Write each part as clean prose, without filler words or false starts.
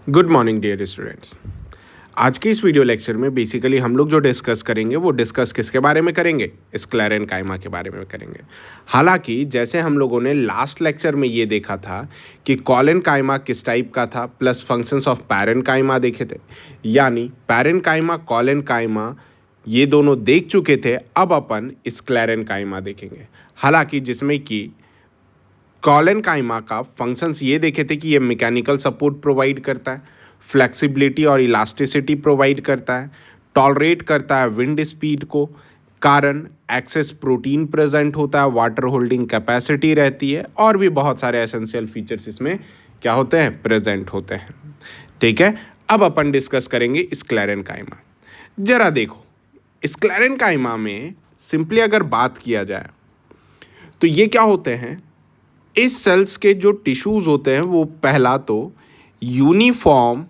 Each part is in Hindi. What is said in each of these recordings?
Good morning dear students. आज के इस वीडियो लेक्चर में बेसिकली हम लोग जो डिस्कस करेंगे वो डिस्कस किसके बारे में करेंगे, स्क्लेरेनकाइमा के बारे में करेंगे। हालांकि जैसे हम लोगों ने लास्ट लेक्चर में ये देखा था कि कॉलेनकाइमा किस टाइप का था प्लस फंक्शंस ऑफ पैरेनकाइमा देखे थे, यानी पैरेनकाइमा कॉलेनकाइमा ये दोनों देख चुके थे। अब अपन स्क्लेरेनकाइमा देखेंगे। हालांकि जिसमें कि कॉलेनकाइमा का फंक्शंस ये देखे थे कि ये मैकेनिकल सपोर्ट प्रोवाइड करता है, फ्लेक्सिबिलिटी और इलास्टिसिटी प्रोवाइड करता है, टॉलरेट करता है विंड स्पीड को, कारण एक्सेस प्रोटीन प्रेजेंट होता है, वाटर होल्डिंग कैपेसिटी रहती है और भी बहुत सारे एसेंशियल फीचर्स इसमें क्या होते हैं, प्रेजेंट होते हैं। ठीक है, अब अपन डिस्कस करेंगे स्क्लेरेनकाइमा। जरा देखो, स्क्लेरेनकाइमा में सिंपली अगर बात किया जाए तो ये क्या होते हैं, इस सेल्स के जो टिश्यूज होते हैं वो पहला तो यूनिफॉर्म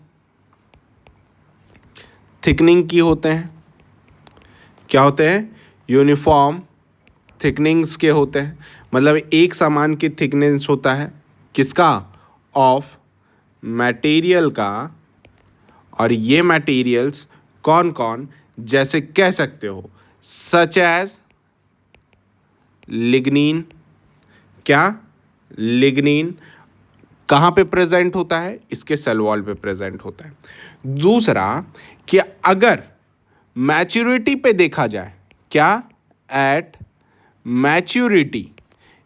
थिकनिंग की होते हैं। क्या होते हैं, यूनिफॉर्म थिकनिंग्स के होते हैं, मतलब एक समान की थिकनेस होता है किसका, ऑफ मटेरियल का। और ये मटेरियल्स कौन कौन, जैसे कह सकते हो सच एज लिग्निन। क्या, लिग्निन कहाँ पे प्रेजेंट होता है, इसके सेल वॉल पे प्रेजेंट होता है। दूसरा कि अगर मैच्योरिटी पे देखा जाए, क्या, एट मैच्योरिटी,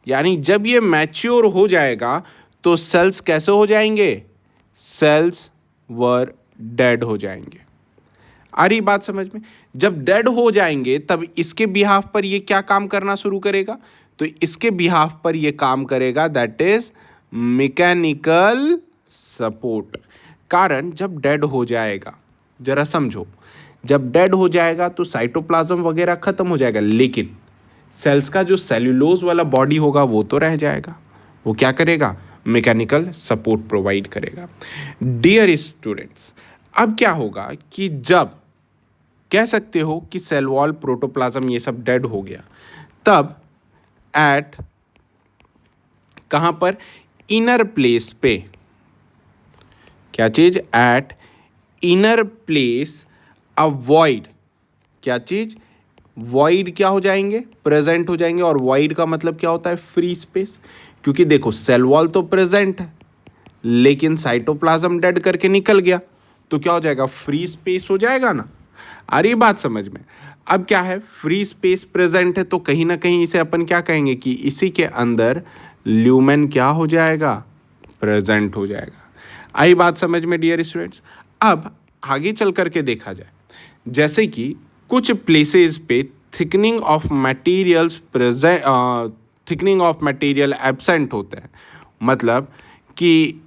यानी जब ये मैच्योर हो जाएगा तो सेल्स कैसे हो जाएंगे, सेल्स वर डेड हो जाएंगे। आ रही बात समझ में? जब डेड हो जाएंगे तब इसके बिहाफ पर ये क्या काम करना शुरू करेगा, तो इसके बिहाफ पर ये काम करेगा, दैट इज मैकेनिकल सपोर्ट। कारण जब डेड हो जाएगा, जरा समझो, जब डेड हो जाएगा तो साइटोप्लाज्म वगैरह खत्म हो जाएगा, लेकिन सेल्स का जो सेल्यूलोज वाला बॉडी होगा वो तो रह जाएगा। वो क्या करेगा, मैकेनिकल सपोर्ट प्रोवाइड करेगा। डियर स्टूडेंट्स, अब क्या होगा कि जब कह सकते हो कि सेल वॉल, प्रोटोप्लाज्म ये सब डेड हो गया, तब एट कहाँ पर, इनर प्लेस पे, क्या चीज, एट इनर प्लेस अ वॉइड, क्या चीज, वॉइड क्या हो जाएंगे, प्रेजेंट हो जाएंगे। और वॉइड का मतलब क्या होता है, फ्री स्पेस। क्योंकि देखो सेल वॉल तो प्रेजेंट है लेकिन साइटोप्लाज्म डेड करके निकल गया तो क्या हो जाएगा, फ्री स्पेस हो जाएगा ना। आ रही बात समझ में? अब क्या है, फ्री स्पेस प्रेजेंट है तो कहीं ना कहीं इसे अपन क्या कहेंगे कि इसी के अंदर ल्यूमेन क्या हो जाएगा, प्रेजेंट हो जाएगा। आई बात समझ में डियर स्टूडेंट्स? अब आगे चल करके देखा जाए, जैसे कि कुछ प्लेसेस पे thickening of materials present, thickening of material absent होते हैं। मतलब कि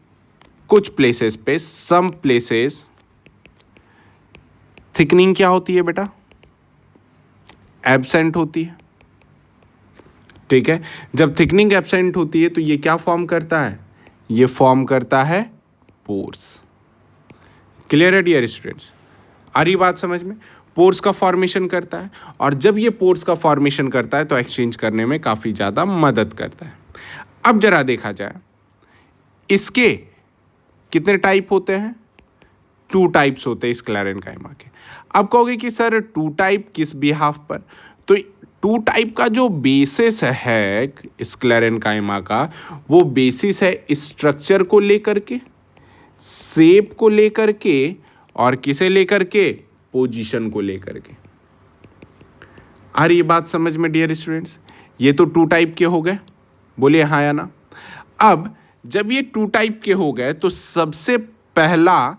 कुछ प्लेसेस पे, सम प्लेसेस थिकनिंग क्या होती है बेटा, एब्सेंट होती है। ठीक है, जब थिकनिंग एब्सेंट होती है तो ये क्या फॉर्म करता है, ये फॉर्म करता है पोर्स। क्लियर है डियर स्टूडेंट्स? आ रही बात समझ में? पोर्स का फॉर्मेशन करता है, और जब ये पोर्स का फॉर्मेशन करता है तो एक्सचेंज करने में काफ़ी ज़्यादा मदद करता है। अब जरा देखा जाए, इसके कितने टाइप होते हैं, 2 टाइप्स होते हैं स्क्लेरेनकाइमा के। अब कहोगे कि सर 2 टाइप किस बिहाफ पर, तो 2 टाइप का जो बेसिस है स्क्लेरेनकाइमा का, वो बेसिस है स्ट्रक्चर को लेकर के, शेप को लेकर के, और किसे लेकर के, पोजीशन को लेकर के। आ रही बात समझ में डियर स्टूडेंट्स? ये तो 2 टाइप के हो गए, बोलिए हाँ या ना। अब जब ये 2 टाइप के हो गए तो सबसे पहला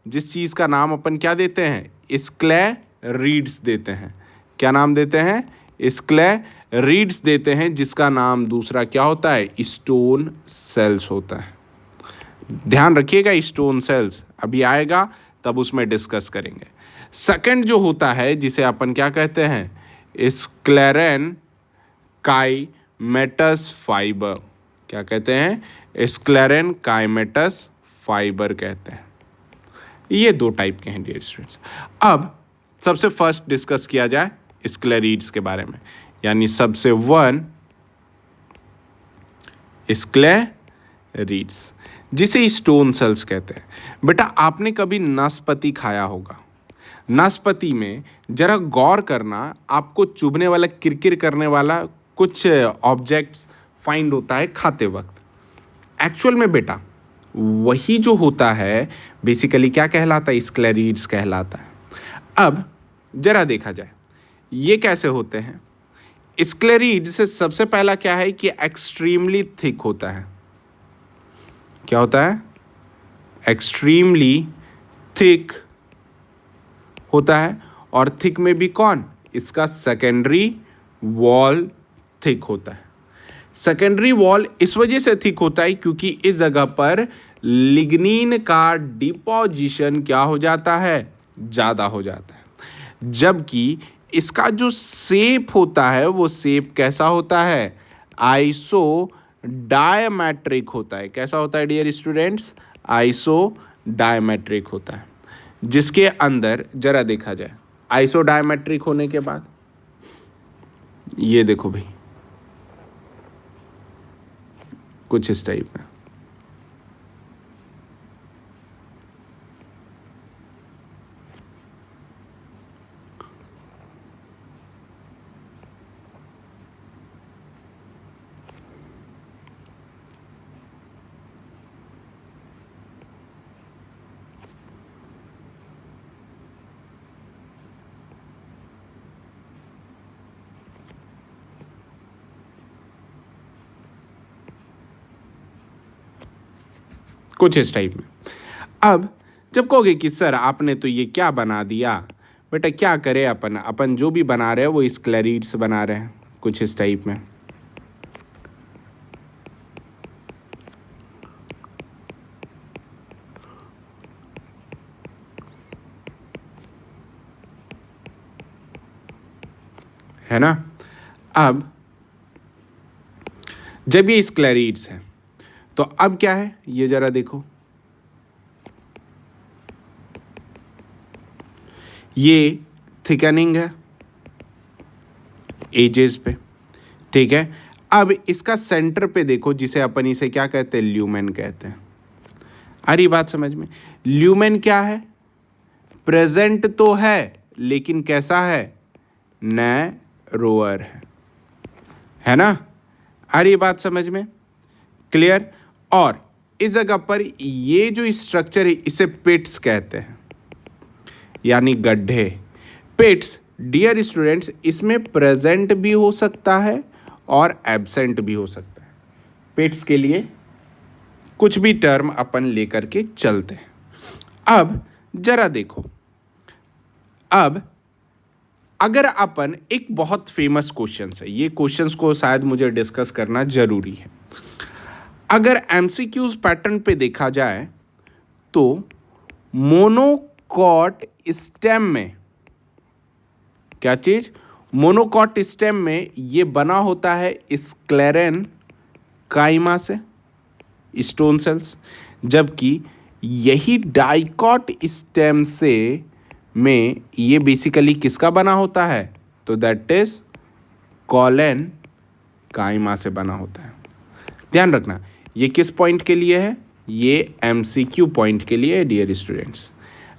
जिस चीज़ का नाम अपन क्या देते हैं, स्क्लेरीड्स देते हैं। क्या नाम देते हैं, स्क्लेरीड्स देते हैं, जिसका नाम दूसरा क्या होता है, स्टोन सेल्स होता है। ध्यान रखिएगा, स्टोन सेल्स अभी आएगा तब उसमें डिस्कस करेंगे। सेकंड जो होता है जिसे अपन क्या कहते हैं, स्क्लेरेन काइमेटस फाइबर। क्या कहते हैं, स्क्लेरेन काइमेटस फाइबर कहते हैं। ये 2 टाइप के हैं डियर स्टूडेंट्स। अब सबसे फर्स्ट डिस्कस किया जाए स्क्लेरीड्स के बारे में, यानी सबसे 1 स्क्लेरीड्स। जिसे स्टोन सेल्स कहते हैं। बेटा आपने कभी नाशपाती खाया होगा, नाशपाती में जरा गौर करना, आपको चुभने वाला, किरकिर करने वाला कुछ ऑब्जेक्ट्स फाइंड होता है खाते वक्त। एक्चुअल में बेटा वही जो होता है बेसिकली क्या कहलाता है, स्क्लेरीड्स कहलाता है। अब जरा देखा जाए ये कैसे होते हैं। स्क्लेरीड्स से सबसे पहला क्या है कि एक्सट्रीमली थिक होता है। क्या होता है? एक्सट्रीमली थिक होता है। और थिक में भी कौन? इसका सेकेंडरी वॉल थिक होता है। सेकेंडरी वॉल इस वजह से थिक होता है क्योंकि इस जगह पर लिग्निन का डिपोजिशन क्या हो जाता है? ज़्यादा हो जाता है। जबकि इसका जो शेप होता है वो शेप कैसा होता है? आइसो डायमेट्रिक होता है। कैसा होता है डियर स्टूडेंट्स? आइसो डायमेट्रिक होता है। जिसके अंदर जरा देखा जाए आइसो डायमेट्रिक होने के बाद ये देखो भाई कुछ इस टाइप में। कुछ इस टाइप में। अब जब कहोगे कि सर आपने तो ये क्या बना दिया, बेटा क्या करे अपन जो भी बना रहे हैं वो स्क्लेरीड्स बना रहे हैं। कुछ इस टाइप में। है ना? अब जब ये स्क्लेरीड्स है तो अब क्या है ये जरा देखो, ये थिकनिंग है एजेस पे, ठीक है। अब इसका सेंटर पे देखो जिसे अपन इसे क्या कहते हैं? ल्यूमेन कहते हैं। आ रही बात समझ में? ल्यूमेन क्या है? प्रेजेंट तो है लेकिन कैसा है? नैरोअर है ना? आ रही बात समझ में? क्लियर? और इस जगह पर ये जो स्ट्रक्चर है इसे पिट्स कहते हैं, यानी गड्ढे। पिट्स डियर स्टूडेंट्स इसमें प्रेजेंट भी हो सकता है और एब्सेंट भी हो सकता है। पिट्स के लिए कुछ भी टर्म अपन लेकर के चलते हैं। अब जरा देखो, अब अगर अपन एक बहुत फेमस क्वेश्चन है, ये क्वेश्चंस को शायद मुझे डिस्कस करना जरूरी है। अगर एमसीक्यूज पैटर्न पे देखा जाए तो मोनोकॉट स्टेम में क्या चीज? मोनोकॉट स्टेम में ये बना होता है स्क्लेरेन काइमा से, स्टोन सेल्स, जबकि यही डाइकॉट स्टेम से में ये बेसिकली किसका बना होता है? तो दैट इज कॉलन काइमा से बना होता है। ध्यान रखना ये किस पॉइंट के लिए है? ये एमसीक्यू पॉइंट के लिए है डियर स्टूडेंट्स।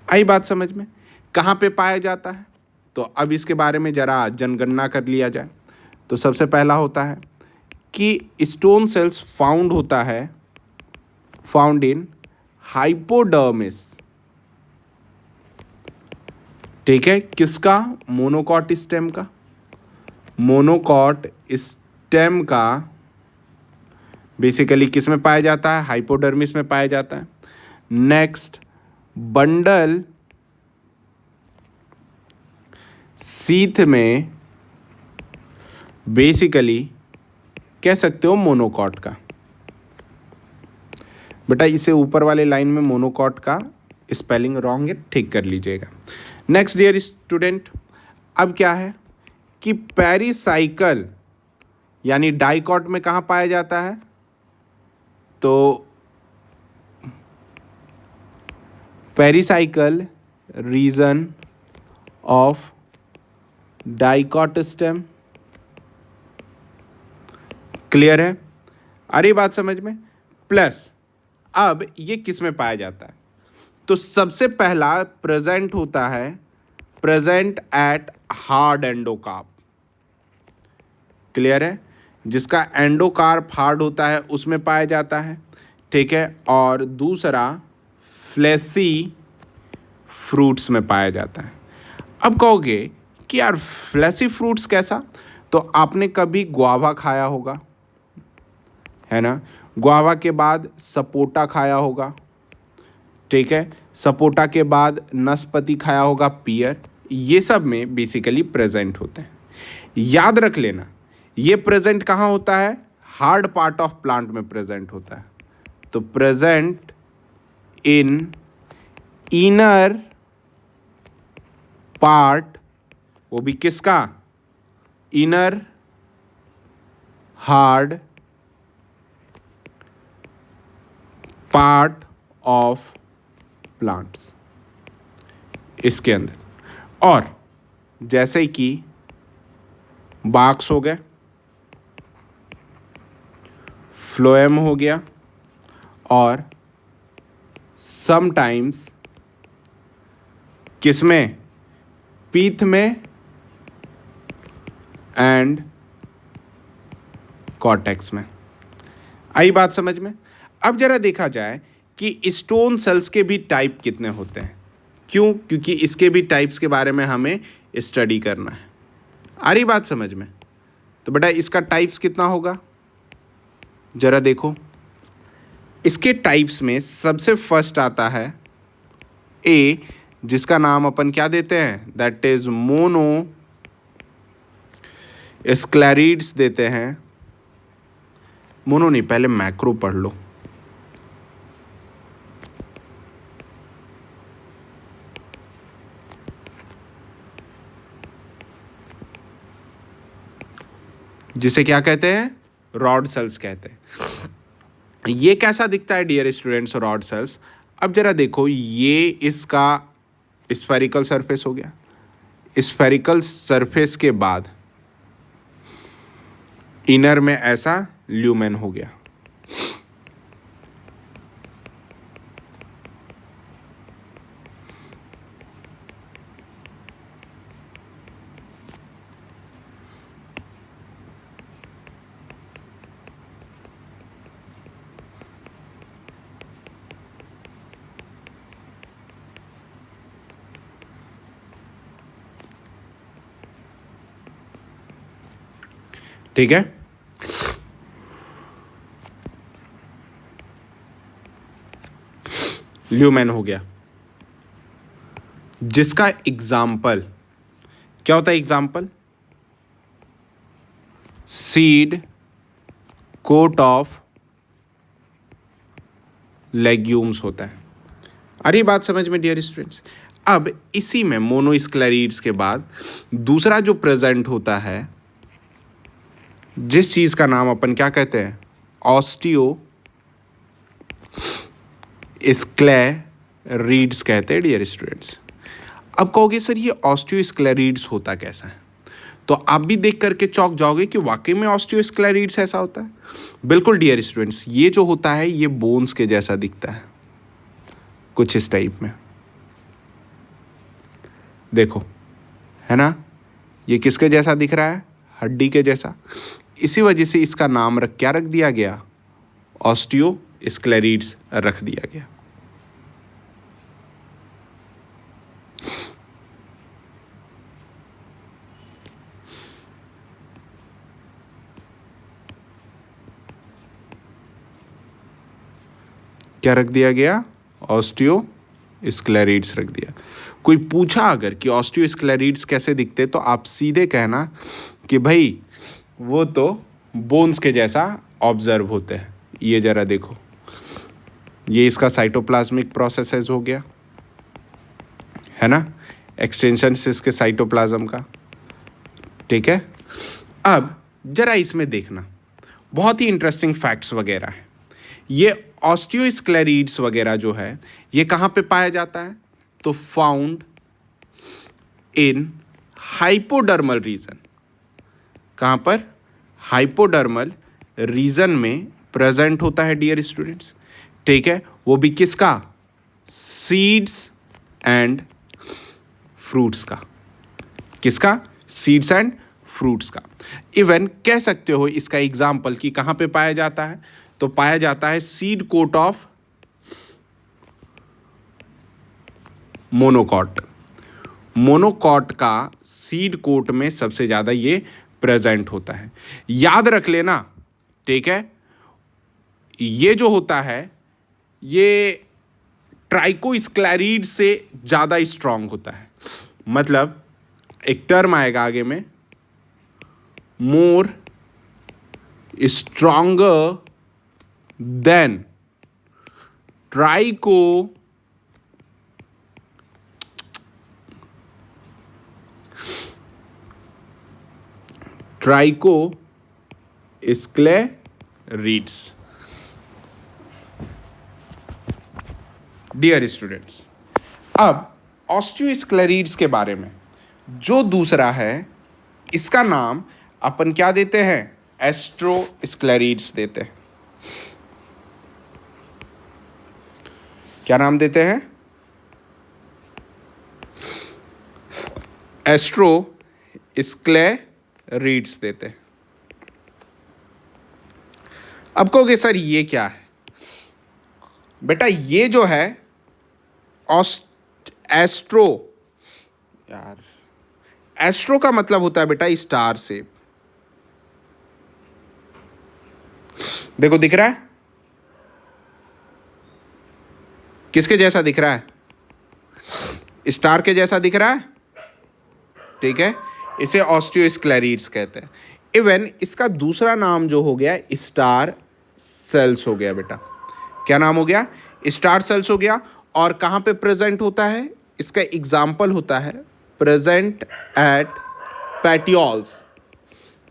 आई बात समझ में? कहाँ पे पाया जाता है? तो अब इसके बारे में ज़रा जनगणना कर लिया जाए। तो सबसे पहला होता है कि stone cells found in hypodermis, ठीक है। किसका? मोनोकॉट स्टेम का। मोनोकॉट स्टेम का बेसिकली किस में पाया जाता है? हाइपोडर्मिस में पाया जाता है। नेक्स्ट बंडल सीथ में बेसिकली कह सकते हो मोनोकॉट का। बेटा इसे ऊपर वाले लाइन में मोनोकॉट का स्पेलिंग रॉन्ग है, ठीक कर लीजिएगा। नेक्स्ट डियर स्टूडेंट, अब क्या है कि पेरिसाइकल यानी डाइकॉट में कहाँ पाया जाता है? तो pericycle region of dicot stem. Clear है? आ रही बात समझ में? प्लस अब ये किस में पाया जाता है? तो सबसे पहला प्रेजेंट होता है, present at hard endocarp. Clear है? जिसका एंडोकार्प हार्ड होता है उसमें पाया जाता है, ठीक है। और दूसरा फ्लेसी फ्रूट्स में पाया जाता है। अब कहोगे कि यार फ्लेसी फ्रूट्स कैसा? तो आपने कभी गुआवा खाया होगा, है ना? गुआवा के बाद सपोटा खाया होगा, ठीक है। सपोटा के बाद नाशपाती खाया होगा, पियर। ये सब में बेसिकली प्रेजेंट होते हैं। याद रख लेना, ये प्रेजेंट कहाँ होता है? हार्ड पार्ट ऑफ प्लांट में प्रेजेंट होता है। तो प्रेजेंट इन इनर पार्ट, वो भी किसका? Inner hard part of plants, इसके अंदर। और जैसे कि बाक्स हो गया, फ्लोएम हो गया, और समटाइम्स किसमें? पीथ में एंड कॉर्टेक्स में। आई बात समझ में? अब जरा देखा जाए कि स्टोन सेल्स के भी टाइप कितने होते हैं। क्यों? क्योंकि इसके भी टाइप्स के बारे में हमें स्टडी करना है। आ रही बात समझ में? तो बेटा इसका टाइप्स कितना होगा, जरा देखो। इसके टाइप्स में सबसे फर्स्ट आता है ए, जिसका नाम अपन क्या देते हैं? दैट इज मोनो स्क्लेरिड्स देते हैं। मोनो नहीं, पहले मैक्रो पढ़ लो। जिसे क्या कहते हैं? रॉड सेल्स कहते हैं। ये कैसा दिखता है डियर स्टूडेंट्स, रॉड सेल्स? अब जरा देखो, ये इसका स्फेरिकल सरफेस हो गया। स्फेरिकल सरफेस के बाद इनर में ऐसा ल्यूमेन हो गया। ठीक है। ल्यूमेन हो गया, जिसका एग्जाम्पल क्या होता है? Example seed coat of legumes होता है। अरे बात समझ में डियर स्टूडेंट्स? अब इसी में मोनोस्क्लेरिड्स के बाद दूसरा जो प्रेजेंट होता है, जिस चीज का नाम अपन क्या कहते हैं? ऑस्टियो स्क्लेरिड्स कहते हैं डियर स्टूडेंट्स। अब कहोगे सर ये ऑस्टियोस्क्लेरिड्स होता कैसा है? तो आप भी देख करके चौंक जाओगे कि वाकई में ऑस्टियोस्क्लेरिड्स ऐसा होता है। बिल्कुल डियर स्टूडेंट्स, ये जो होता है ये बोन्स के जैसा दिखता है, कुछ इस टाइप में। देखो, है ना? ये किसके जैसा दिख रहा है? हड्डी के जैसा। इसी वजह से इसका नाम क्या रख दिया गया? ऑस्टियोस्क्लेरिड्स रख दिया गया। क्या रख दिया गया? ऑस्टियोस्क्लेरिड्स रख दिया। कोई पूछा अगर कि ऑस्टियोस्क्लेरिड्स कैसे दिखते, तो आप सीधे कहना कि भाई वो तो बोन्स के जैसा ऑब्जर्व होते हैं। ये जरा देखो, ये इसका साइटोप्लाज्मिक प्रोसेसेस हो गया, है ना? एक्सटेंशन से इसके साइटोप्लाज्म का, ठीक है। अब जरा इसमें देखना, बहुत ही इंटरेस्टिंग फैक्ट्स वगैरह है। ये ऑस्टियोस्क्लेरिड्स वगैरह जो है ये कहाँ पे पाया जाता है? तो फाउंड इन हाइपोडर्मल रीजन। कहाँ पर? हाइपोडर्मल रीजन में प्रेजेंट होता है डियर स्टूडेंट्स। ठीक है, वो भी किसका? सीड्स एंड फ्रूट्स का। किसका? सीड्स एंड फ्रूट्स का। इवन कह सकते हो इसका एग्जाम्पल कि कहाँ पे पाया जाता है, तो पाया जाता है seed coat of monocot. Monocot का सीड कोट में सबसे ज़्यादा ये प्रेजेंट होता है। याद रख लेना, ठीक है, ये जो होता है ये ट्राइकोस्क्लेरिड से ज़्यादा स्ट्रांग होता है। मतलब एक टर्म आएगा आगे में, more stronger than trichosclereids. Dear students, अब ऑस्टियोस्क्लेरिड्स के बारे में जो दूसरा है, इसका नाम अपन क्या देते हैं? एस्ट्रोस्क्लेरिड्स देते हैं। क्या नाम देते हैं? एस्ट्रोस्क्लेरिड्स देते हैं। अब कहोगे सर ये क्या है? बेटा ये जो है एस्ट्रो, यार एस्ट्रो का मतलब होता है बेटा स्टार शेप। देखो दिख रहा है, किसके जैसा दिख रहा है? स्टार के जैसा दिख रहा है, ठीक है, इसे ऑस्टियोस्क्लेरिड्स कहते हैं। इवन इसका दूसरा नाम जो हो गया स्टार सेल्स हो गया बेटा। क्या नाम हो गया? स्टार सेल्स हो गया। और कहाँ पे प्रेजेंट होता है? इसका एग्जाम्पल होता है प्रेजेंट एट पेटियोल्स।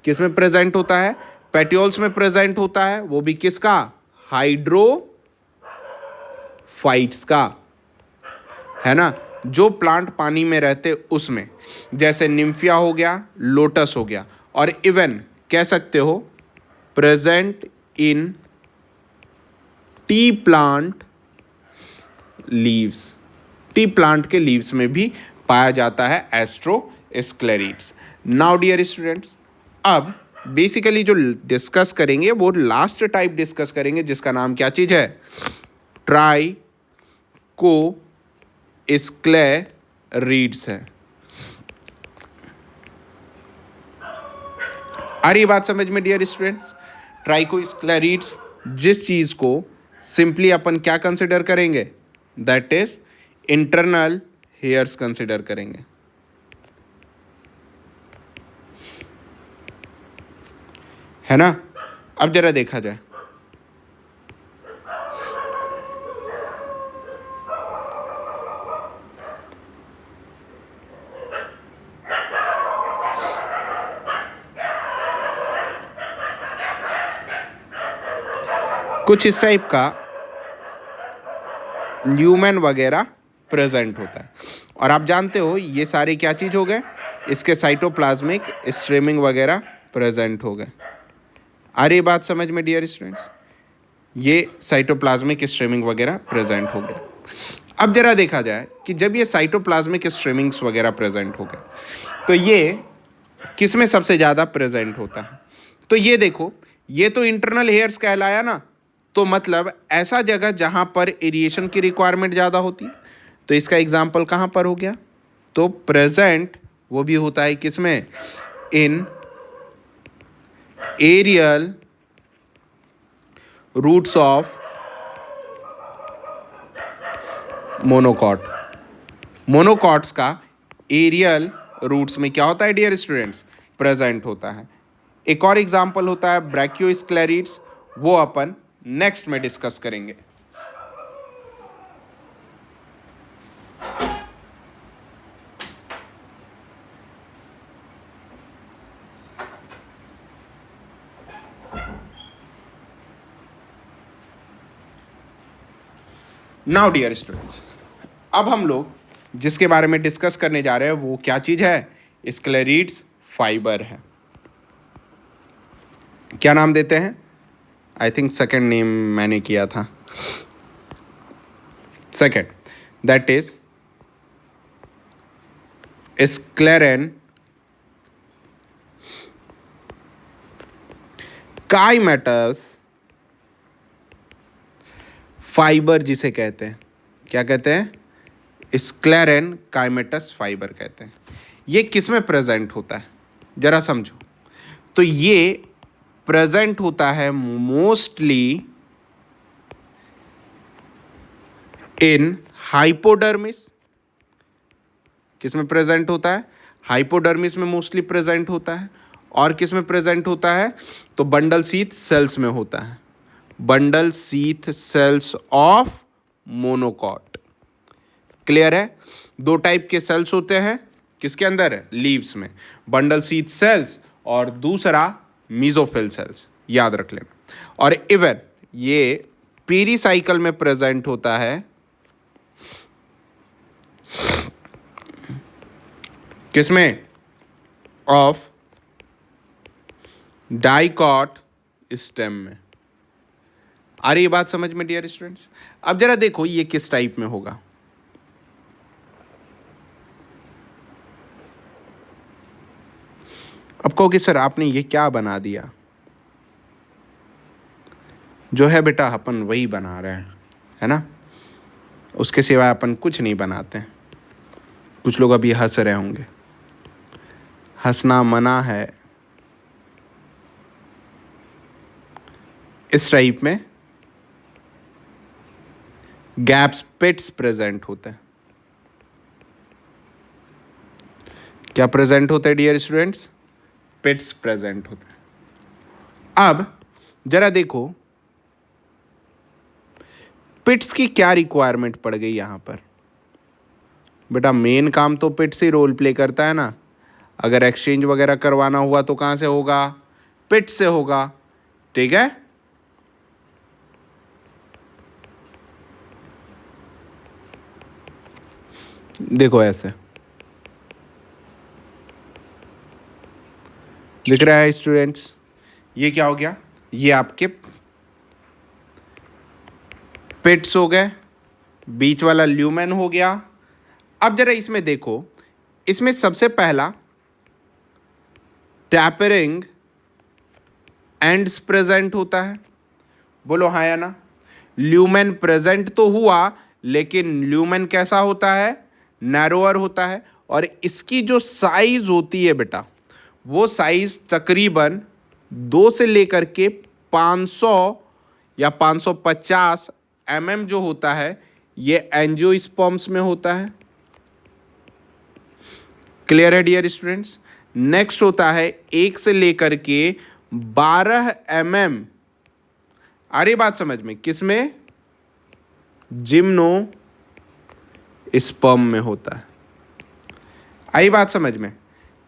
किस में प्रेजेंट होता है? पेटियोल्स में प्रेजेंट होता है, वो भी किसका? हाइड्रोफाइट्स का, है ना, जो प्लांट पानी में रहते उसमें, जैसे निम्फिया हो गया, लोटस हो गया, और इवन कह सकते हो present in T plant leaves. T plant के लीव्स में भी पाया जाता है एस्ट्रोस्क्लेरिड्स। नाउ डियर स्टूडेंट्स, अब बेसिकली जो डिस्कस करेंगे वो लास्ट टाइप डिस्कस करेंगे, जिसका नाम क्या चीज है? ट्राइकोस्क्लेरिड्स है। आ रही बात समझ में डियर स्टूडेंट्स? ट्राइकोस्क्लेरिड्स जिस चीज को सिंपली अपन क्या कंसिडर करेंगे? That is internal hairs consider करेंगे, है ना। अब जरा देखा जाए, कुछ इस टाइप का ल्यूमेन वगैरह प्रेजेंट होता है। और आप जानते हो ये सारे क्या चीज़ हो गए? इसके साइटोप्लाज्मिक स्ट्रीमिंग वगैरह प्रेजेंट हो गए। आ रही बात समझ में डियर स्टूडेंट्स? ये साइटोप्लाज्मिक स्ट्रीमिंग वगैरह प्रेजेंट हो गया। अब जरा देखा जाए कि जब ये साइटोप्लाज्मिक स्ट्रीमिंग्स वगैरह प्रेजेंट हो गए तो ये किस में सबसे ज़्यादा प्रेजेंट होता है? तो ये देखो, ये तो इंटरनल हेयर्स कहलाया ना, तो मतलब ऐसा जगह जहाँ पर एरिएशन की रिक्वायरमेंट ज़्यादा होती है। तो इसका एग्जाम्पल कहाँ पर हो गया? तो प्रेजेंट वो भी होता है किस में? In aerial roots of monocot. Monocots का एरियल रूट्स में क्या होता है डियर स्टूडेंट्स? प्रेजेंट होता है। एक और एग्जाम्पल होता है ब्रैकियोस्क्लेरिड्स, वो अपन नेक्स्ट में डिस्कस करेंगे। नाउ डियर स्टूडेंट्स, अब हम लोग जिसके बारे में डिस्कस करने जा रहे हैं वो क्या चीज है? स्क्लेरिड्स फाइबर है। क्या नाम देते हैं? आई थिंक सेकेंड नेम मैंने किया था, सेकेंड, दैट इज स्क्लेरेन काइमेटस फाइबर, जिसे कहते हैं, क्या कहते हैं? स्क्लेरेन काइमेटस फाइबर कहते हैं। ये किस में प्रेजेंट होता है जरा समझो। तो ये प्रेजेंट होता है मोस्टली इन हाइपोडर्मिस। किस में प्रेजेंट होता है? हाइपोडर्मिस में मोस्टली प्रेजेंट होता है। और किस में प्रेजेंट होता है? तो बंडल शीथ सेल्स में होता है, bundle sheath sales of monocot. Clear है? दो टाइप के सेल्स होते हैं किसके अंदर? लीव्स में, बंडल शीथ सेल्स और दूसरा मीजोफिल सेल्स, याद रख लेना। और इवन ये पेरीसाइकिल में प्रेजेंट होता है, किसमें? ऑफ डाइकॉट स्टेम में। आ रही है बात समझ में डियर स्टूडेंट्स? अब जरा देखो ये किस टाइप में होगा। अब कहोगे सर आपने ये क्या बना दिया? जो है बेटा अपन वही बना रहे हैं, है ना, उसके सिवाय अपन कुछ नहीं बनाते। कुछ लोग अभी हंस रहे होंगे, हंसना मना है। इस टाइप में गैप्स पिट्स प्रेजेंट होते हैं। क्या प्रेजेंट होते हैं डियर स्टूडेंट्स? पिट्स प्रेजेंट होते हैं। अब जरा देखो पिट्स की क्या रिक्वायरमेंट पड़ गई यहां पर। बेटा मेन काम तो पिट्स ही रोल प्ले करता है ना। अगर एक्सचेंज वगैरह करवाना हुआ तो कहां से होगा? पिट्स से होगा। ठीक है, देखो ऐसे दिख रहा है स्टूडेंट्स। ये क्या हो गया? ये आपके पिट्स हो गए, बीच वाला ल्यूमेन हो गया। अब जरा इसमें देखो, इसमें सबसे पहला टैपरिंग एंड्स प्रेजेंट होता है। बोलो हाँ या ना? ल्यूमेन प्रेजेंट तो हुआ, लेकिन ल्यूमेन कैसा होता है? नैरोअर होता है। और इसकी जो साइज होती है बेटा, वो साइज तकरीबन 2 से लेकर के 500 या 550 जो होता है, ये एंजियोस्पर्म्स में होता है। क्लियर है डियर स्टूडेंट्स? नेक्स्ट होता है 1 से लेकर के 12 आ रही बात समझ में? किसमें? जिम्नो स्पर्म में होता है। आई बात समझ में?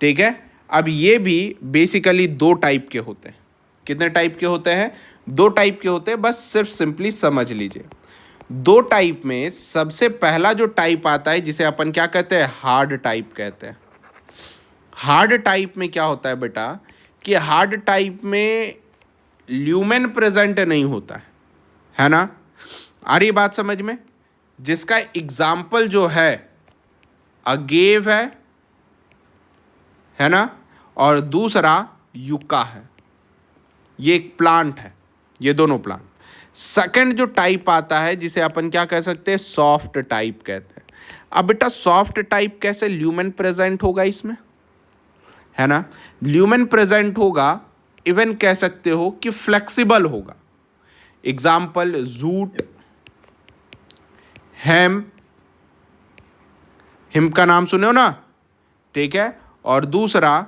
ठीक है। अब ये भी बेसिकली 2 टाइप के होते हैं। कितने टाइप के होते हैं? 2 टाइप के होते हैं, बस सिर्फ सिंपली समझ लीजिए। 2 टाइप में सबसे पहला जो टाइप आता है, जिसे अपन क्या कहते हैं? हार्ड टाइप कहते हैं। हार्ड टाइप में क्या होता है बेटा कि हार्ड टाइप में ल्यूमेन प्रेजेंट नहीं होता है ना? आ रही बात समझ में? जिसका एग्जाम्पल जो है अगेव है ना, और दूसरा यूका है। ये एक प्लांट है, ये दोनों प्लांट। सेकंड जो टाइप आता है, जिसे अपन क्या कह सकते हैं? सॉफ्ट टाइप कहते हैं। अब बेटा सॉफ्ट टाइप कैसे ल्यूमेन प्रेजेंट होगा इसमें, है ना? ल्यूमेन प्रेजेंट होगा, इवन कह सकते हो कि फ्लेक्सिबल होगा। एग्जाम्पल जूट, हेम्प, हिम्प का नाम सुने हो ना? ठीक है। और दूसरा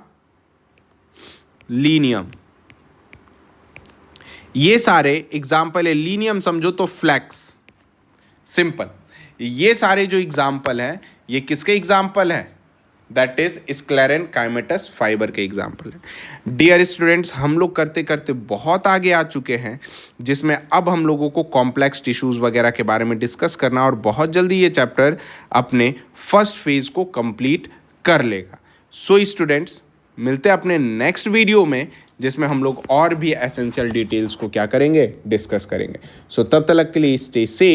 लीनियम। ये सारे एग्जाम्पल है। लीनियम समझो तो फ्लैक्स, सिंपल। ये सारे जो एग्जाम्पल हैं, ये किसके एग्जाम्पल हैं? दैट इज स्क्लेरेन काइमेटस फाइबर के एग्जाम्पल है। डियर स्टूडेंट्स, हम लोग करते करते बहुत आगे आ चुके हैं, जिसमें अब हम लोगों को कॉम्प्लेक्स टिश्यूज़ वगैरह के बारे में डिस्कस करना, और बहुत जल्दी ये चैप्टर अपने फर्स्ट फेज को कंप्लीट कर लेगा। सो स्टूडेंट्स, मिलते हैं अपने नेक्स्ट वीडियो में, जिसमें हम लोग और भी एसेंशियल डिटेल्स को क्या करेंगे? डिस्कस करेंगे। सो तब तक के लिए स्टे सेफ।